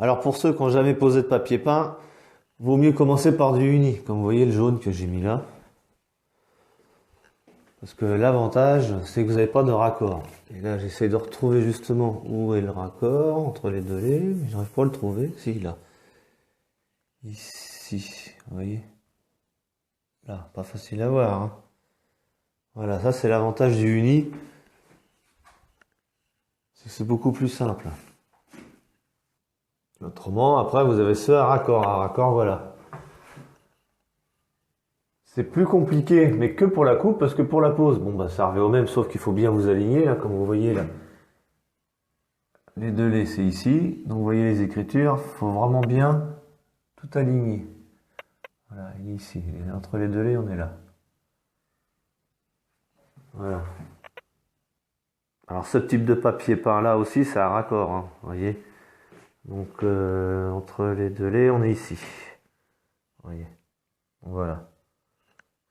Alors pour ceux qui n'ont jamais posé de papier peint, vaut mieux commencer par du uni, comme vous voyez le jaune que j'ai mis là. Parce que l'avantage, c'est que vous n'avez pas de raccord. Et là, j'essaie de retrouver justement où est le raccord entre les deux laits, mais j'arrive pas à le trouver. Si, là. Ici, vous voyez. Là, pas facile à voir, hein. Voilà, ça c'est l'avantage du uni. C'est beaucoup plus simple. Autrement, après, vous avez ce à raccord. À raccord, voilà. C'est plus compliqué, mais que pour la coupe, parce que pour la pose, bon bah ça revient au même, sauf qu'il faut bien vous aligner, là, comme vous voyez là. Les deux laits, c'est ici. Donc vous voyez les écritures, il faut vraiment bien tout aligner. Voilà, il est ici. Et entre les deux laits, on est là. Voilà. Alors ce type de papier peint là aussi, c'est à raccord, hein, vous voyez. Donc entre les deux laits, on est ici. Vous voyez. Donc, voilà.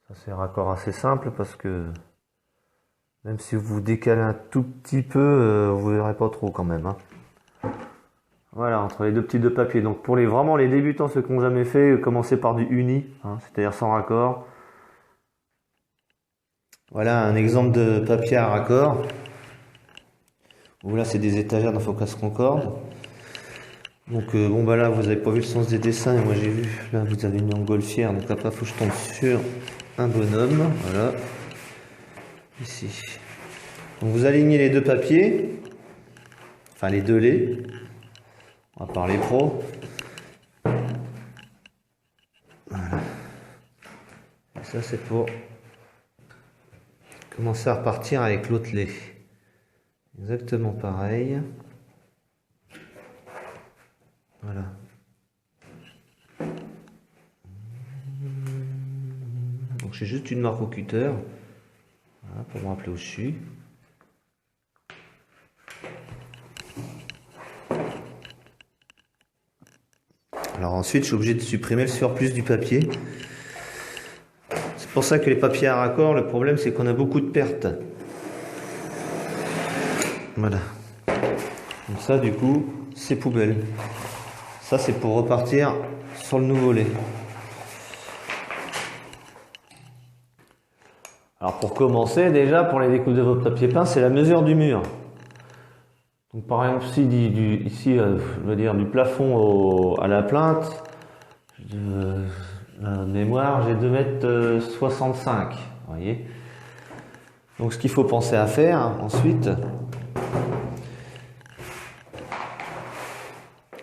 Ça c'est un raccord assez simple parce que même si vous décalez un tout petit peu, vous verrez pas trop quand même, hein. Voilà, entre les deux types de papier. Donc pour vraiment les débutants, ceux qui n'ont jamais fait, commencez par du uni, hein, c'est-à-dire sans raccord. Voilà un exemple de papier à raccord. Où là c'est des étagères dans Focus Concorde. Donc bon bah là vous avez pas vu le sens des dessins et moi j'ai vu, là vous avez une montgolfière, donc après faut que je tombe sur un bonhomme, voilà, ici. Donc vous alignez les deux papiers, enfin les deux laits, on va parler pro. Voilà. Et ça c'est pour commencer à repartir avec l'autre lait. Exactement pareil. Voilà. Donc j'ai juste une marque au cutter, voilà, pour me rappeler où je suis. Alors ensuite je suis obligé de supprimer le surplus du papier. C'est pour ça que les papiers à raccord, le problème c'est qu'on a beaucoup de pertes. Voilà. Donc ça du coup, c'est poubelle. Ça c'est pour repartir sur le nouveau lait. Alors pour commencer, déjà pour les découpes de votre papier peint, c'est la mesure du mur. Donc par exemple ici, je veux dire du plafond à la plainte, la mémoire, j'ai 2,65 m. Vous voyez. Donc ce qu'il faut penser à faire ensuite,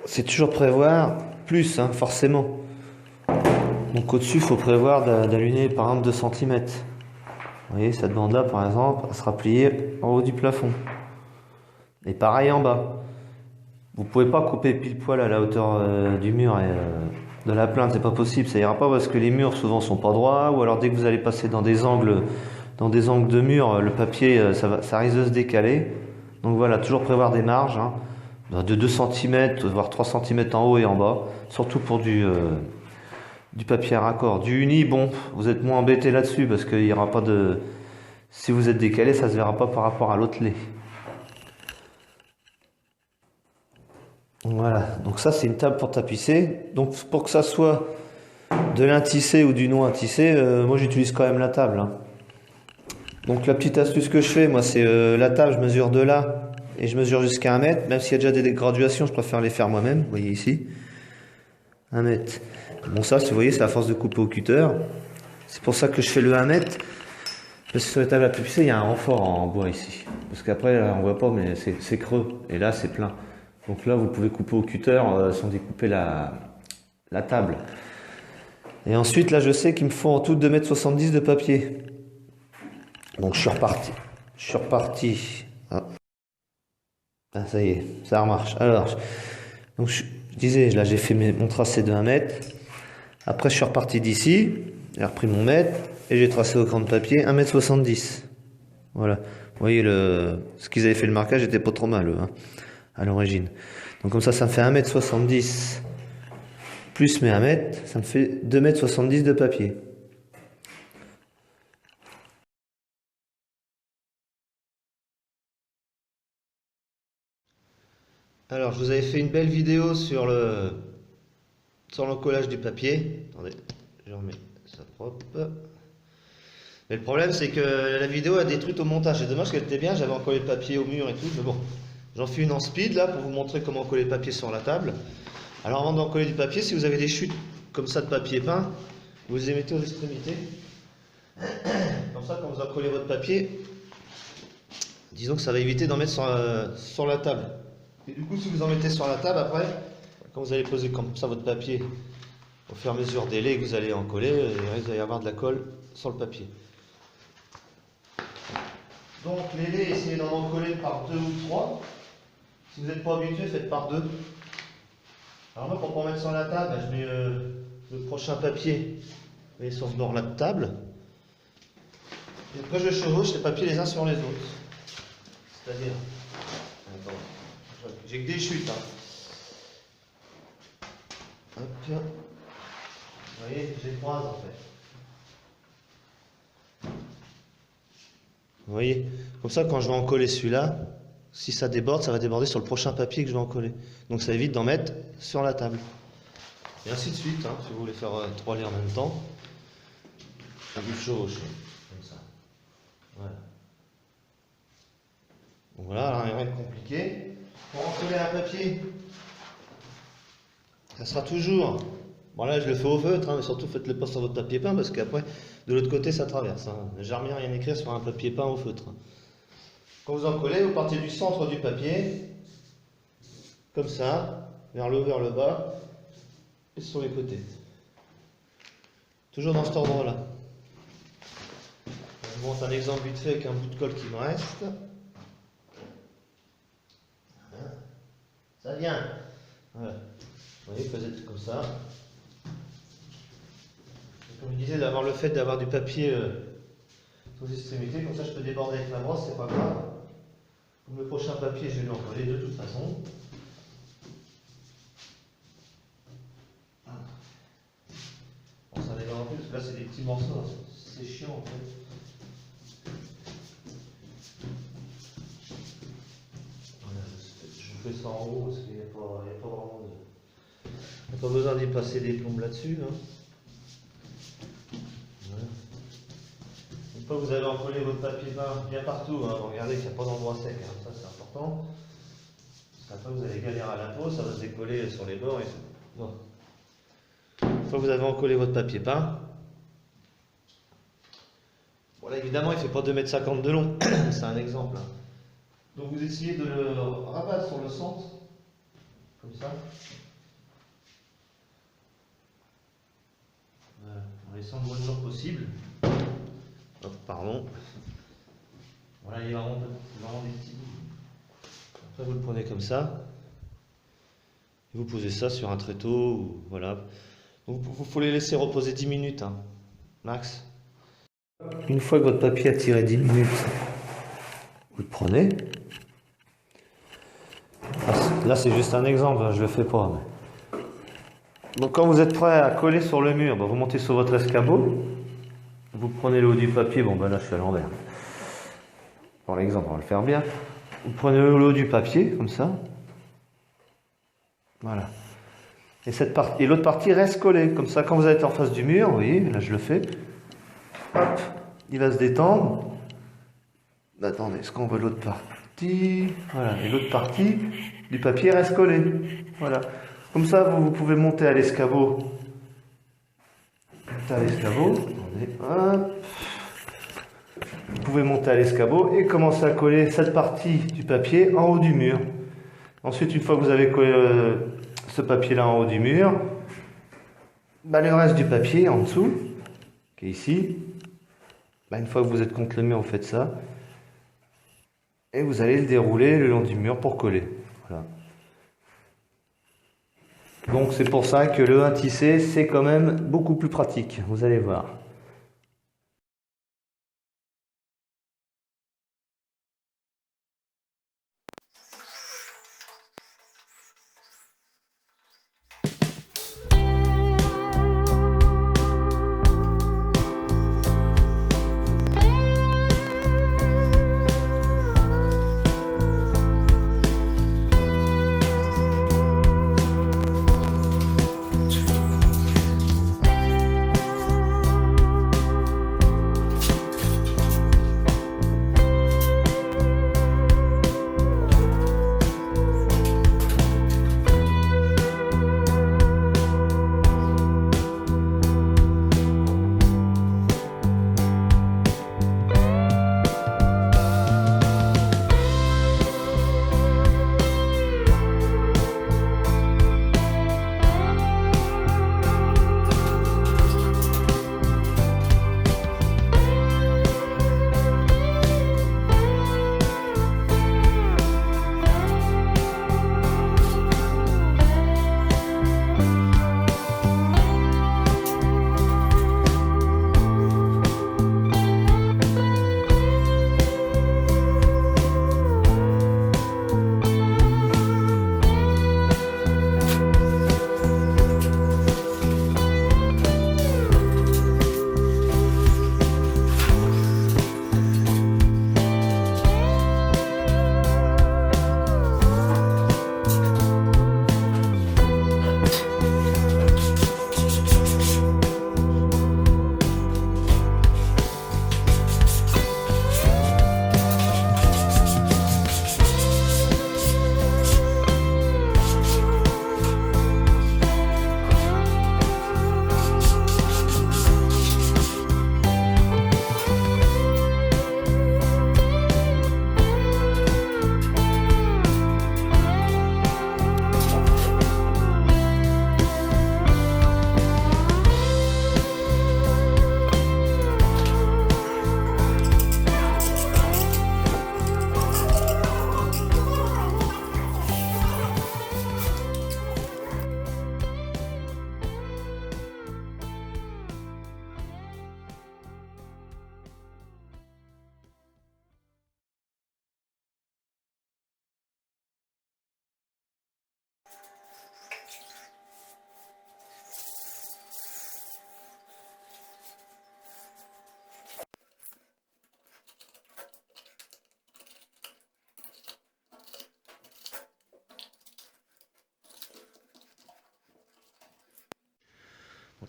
c'est toujours prévoir plus, hein, forcément. Donc au-dessus, il faut prévoir d'aligner par exemple 2 cm. Vous voyez, cette bande-là, par exemple, elle sera pliée en haut du plafond. Et pareil en bas. Vous pouvez pas couper pile poil à la hauteur du mur et de la plainte, c'est pas possible, ça ira pas parce que les murs souvent sont pas droits, ou alors dès que vous allez passer dans des angles de mur, le papier ça risque de se décaler. Donc voilà, toujours prévoir des marges, hein, de 2 cm, voire 3 cm en haut et en bas, surtout pour du papier à raccord. Du uni, bon, vous êtes moins embêté là-dessus parce qu'il y aura pas de... Si vous êtes décalé, ça se verra pas par rapport à l'autre lait. Voilà, donc ça c'est une table pour tapisser. Donc pour que ça soit de lin tissé ou du non à tisser, moi j'utilise quand même la table, hein. Donc la petite astuce que je fais, moi c'est la table, je mesure de là et je mesure jusqu'à 1 mètre. Même s'il y a déjà des graduations, je préfère les faire moi-même. Vous voyez ici, 1 mètre. Bon ça, vous voyez, c'est à force de couper au cutter. C'est pour ça que je fais le 1 mètre. Parce que sur les tables à tapisser, il y a un renfort en bois ici. Parce qu'après, là, on voit pas, mais c'est creux. Et là, c'est plein. Donc là, vous pouvez couper au cutter sans découper la table. Et ensuite, là, je sais qu'il me faut en tout 2,70 m de papier. Donc, je suis reparti. Ah. Ah, ça y est, ça remarche. Alors, donc, je disais, là, j'ai fait mon tracé de 1 mètre. Après, je suis reparti d'ici. J'ai repris mon mètre. Et j'ai tracé au cran de papier 1,70 m. Voilà. Vous voyez, ce qu'ils avaient fait le marquage était pas trop mal, hein, à l'origine. Donc comme ça me fait 1,70 m plus mes 1 mètre, ça me fait 2,70 m de papier. Alors, je vous avais fait une belle vidéo sur l'encollage du papier. Attendez, je remets ça propre. Mais le problème, c'est que la vidéo a détruit au montage. C'est dommage qu'elle était bien, j'avais encollé le papier au mur et tout. Mais bon, j'en fais une en speed là pour vous montrer comment coller le papier sur la table. Alors, avant d'encoller du papier, si vous avez des chutes comme ça de papier peint, vous les mettez aux extrémités. Comme ça, quand vous encollez votre papier, disons que ça va éviter d'en mettre sur la table. Et du coup, si vous en mettez sur la table, après, quand vous allez poser comme ça votre papier, au fur et à mesure des laits que vous allez en coller, il risque d'y avoir de la colle sur le papier. Donc les laits, essayez d'en recoller par 2 ou 3. Si vous n'êtes pas habitué, faites par 2. Alors moi, pour mettre sur la table, je mets le prochain papier sur ce bord-là de table. Et après, je chevauche les papiers les uns sur les autres. C'est-à-dire... Attends, j'ai que des chutes. Hein. Hop. Vous voyez, j'ai 3 en fait. Vous voyez, comme ça, quand je vais en coller celui-là, si ça déborde, ça va déborder sur le prochain papier que je vais en coller. Donc ça évite d'en mettre sur la table. Et ainsi de suite, hein, si vous voulez faire 3 laits en même temps. Vous chevauchez, comme ça. Voilà. Donc voilà, rien de compliqué. Pour en coller un papier, ça sera toujours... Bon là, je le fais au feutre, hein, mais surtout faites-le pas sur votre papier peint, parce qu'après, de l'autre côté, ça traverse. Hein. Ne jamais rien écrire sur un papier peint au feutre. Quand vous en collez, vous partez du centre du papier, comme ça, vers le haut, vers le bas, et sur les côtés. Toujours dans cet ordre-là. Je vous montre un exemple vite fait avec un bout de colle qui me reste. Ça vient. Voilà. Vous voyez, vous êtes comme ça. Et comme je disais, d'avoir le fait d'avoir du papier aux extrémités, comme ça je peux déborder avec ma brosse, c'est pas grave. Comme le prochain papier, je vais lui en coller de toute façon. Bon, ça déborde un peu, parce que là c'est des petits morceaux, c'est chiant en fait. Voilà, je fais ça en haut parce qu'il n'y a pas vraiment de... Il n'y a pas besoin d'y passer des plombes là-dessus. Hein. Voilà. Une fois que vous avez encollé votre papier peint bien partout, hein, regardez qu'il n'y a pas d'endroit sec, hein, ça c'est important. Parce qu'après vous allez galérer à la peau, ça va se décoller sur les bords et tout. Bon. Une fois que vous avez encollé votre papier peint, bon là évidemment il ne fait pas 2,50 m de long, c'est un exemple. Hein. Donc vous essayez de le rabattre sur le centre, comme ça. Voilà, en laissant le moins de jour possible. Hop, pardon. Voilà, il y a vraiment des petits bouts. Après, vous le prenez comme ça. Et vous posez ça sur un tréteau. Ou, voilà. Donc, il faut les laisser reposer 10 minutes, hein, max. Une fois que votre papier a tiré 10 minutes, vous le prenez. Là, c'est juste un exemple, hein, je ne le fais pas. Mais... Donc quand vous êtes prêt à coller sur le mur, vous montez sur votre escabeau, vous prenez le haut du papier, bon ben là je suis à l'envers. Pour l'exemple, on va le faire bien. Vous prenez le haut du papier, comme ça. Voilà. Et cette partie, et l'autre partie reste collée. Comme ça, quand vous êtes en face du mur, vous voyez, là je le fais. Hop, il va se détendre. Attendez, est-ce qu'on voit l'autre partie? Voilà, et l'autre partie du papier reste collée. Voilà. Comme ça, vous pouvez monter à l'escabeau. Monter à l'escabeau. Attendez, hop. Vous pouvez monter à l'escabeau et commencer à coller cette partie du papier en haut du mur. Ensuite, une fois que vous avez collé ce papier-là en haut du mur, le reste du papier en dessous, qui est ici, une fois que vous êtes contre le mur, vous faites ça. Et vous allez le dérouler le long du mur pour coller. Voilà. Donc c'est pour ça que le 1 tissé, c'est quand même beaucoup plus pratique. Vous allez voir.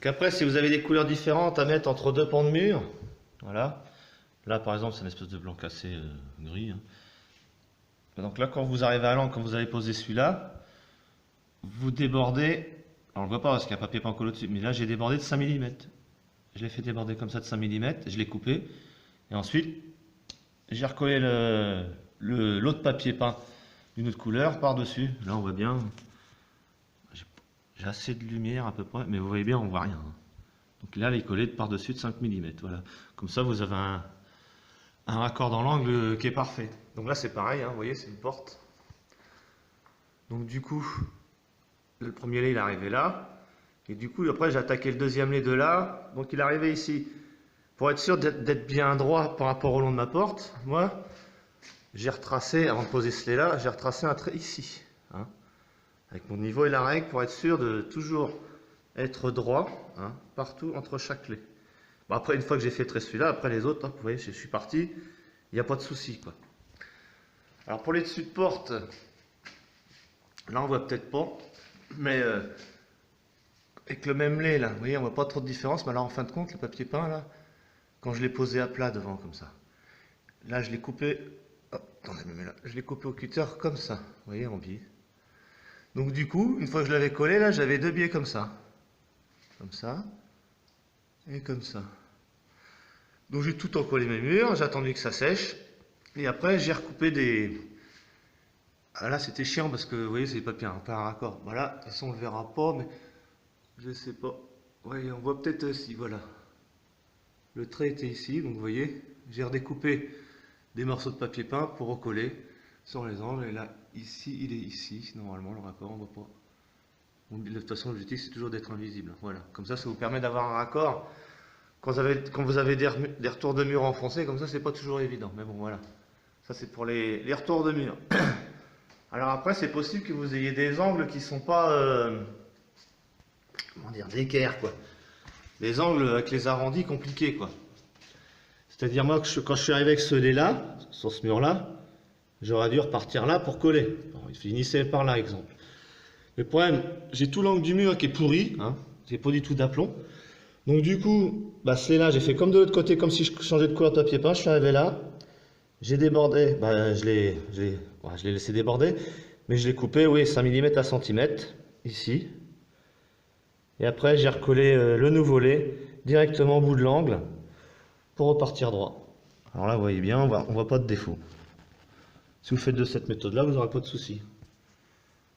Donc après, si vous avez des couleurs différentes à mettre entre deux pans de mur, voilà. Là, par exemple, c'est une espèce de blanc cassé gris. Hein. Donc là, quand vous arrivez à l'angle, quand vous avez posé celui-là, vous débordez. Alors, on ne le voit pas parce qu'il y a un papier peint collé au-dessus, mais là, j'ai débordé de 5 mm. Je l'ai fait déborder comme ça de 5 mm, je l'ai coupé. Et ensuite, j'ai recollé l'autre papier peint d'une autre couleur par-dessus. Là, on voit bien. J'ai assez de lumière à peu près, mais vous voyez bien, on voit rien. Donc là, il est collé par-dessus de 5 mm. Voilà. Comme ça, vous avez un raccord dans l'angle qui est parfait. Donc là, c'est pareil, hein, vous voyez, c'est une porte. Donc du coup, le premier lait, il est arrivé là. Et du coup, après, j'ai attaqué le deuxième lait de là. Donc il est arrivé ici. Pour être sûr d'être bien droit par rapport au long de ma porte, moi, j'ai retracé, avant de poser ce lait-là, j'ai retracé un trait ici. Hein, avec mon niveau et la règle pour être sûr de toujours être droit, hein, partout entre chaque lait. Bon, après, une fois que j'ai fait celui-là, après les autres, hein, vous voyez, je suis parti, il n'y a pas de souci, quoi. Alors pour les dessus de porte, là on voit peut-être pas, mais avec le même lait, là, vous voyez, on voit pas trop de différence, mais là en fin de compte, le papier peint, là, quand je l'ai posé à plat devant, comme ça, là je l'ai coupé, hop, attendez, mais là, je l'ai coupé au cutter comme ça, vous voyez, en biais. Donc du coup, une fois que je l'avais collé, là, j'avais deux biais comme ça, et comme ça. Donc j'ai tout encollé mes murs, j'ai attendu que ça sèche, et après j'ai recoupé des... Ah là c'était chiant parce que vous voyez c'est des papiers, hein, pas un raccord. Voilà, de toute façon on le verra pas, mais je sais pas. Oui, on voit peut-être aussi, voilà. Le trait était ici, donc vous voyez, j'ai redécoupé des morceaux de papier peint pour recoller sur les angles, et là, ici, il est ici, normalement le raccord, on voit pas. De toute façon l'objectif c'est toujours d'être invisible, voilà. Comme ça vous permet d'avoir un raccord. Quand vous avez des retours de mur enfoncés, comme ça, c'est pas toujours évident. Mais bon, voilà. Ça, c'est pour les retours de mur. Alors après, c'est possible que vous ayez des angles qui sont pas, comment dire, d'équerre, quoi. Des angles avec les arrondis compliqués, quoi. C'est-à-dire, moi, quand je suis arrivé avec ce lait-là, sur ce mur-là, j'aurais dû repartir là pour coller. Bon, il finissait par là, exemple. Le problème, j'ai tout l'angle du mur qui est pourri, hein. J'ai pas du tout d'aplomb. Donc du coup, bah, c'est là, j'ai fait comme de l'autre côté, comme si je changeais de couleur de papier peint. Je suis arrivé là, j'ai débordé, bah, je l'ai laissé déborder, mais je l'ai coupé, oui, 5 mm à centimètre, ici. Et après, j'ai recollé le nouveau lait directement au bout de l'angle pour repartir droit. Alors là, vous voyez bien, on voit pas de défaut. Si vous faites de cette méthode-là, vous n'aurez pas de souci.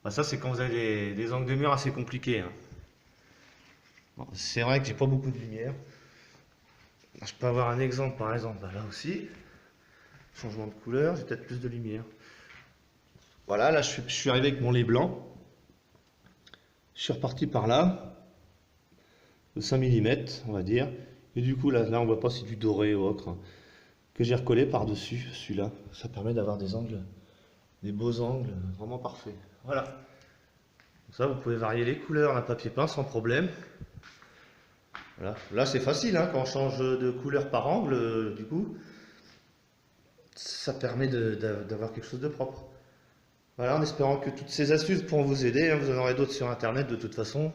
Bah, ça, c'est quand vous avez des angles de mur assez compliqués, hein. Bon, c'est vrai que j'ai pas beaucoup de lumière. Je peux avoir un exemple, par exemple, là aussi. Changement de couleur, j'ai peut-être plus de lumière. Voilà, là je suis arrivé avec mon lait blanc. Je suis reparti par là, de 5 mm, on va dire. Et du coup, là on voit pas si c'est du doré ou ocre, hein, que j'ai recollé par-dessus celui-là. Ça permet d'avoir des angles, des beaux angles, vraiment parfaits. Voilà. Donc ça, vous pouvez varier les couleurs d'un papier peint sans problème. Voilà. Là c'est facile, hein, quand on change de couleur par angle, du coup, ça permet d'avoir quelque chose de propre. Voilà, en espérant que toutes ces astuces pourront vous aider, hein, vous en aurez d'autres sur internet de toute façon.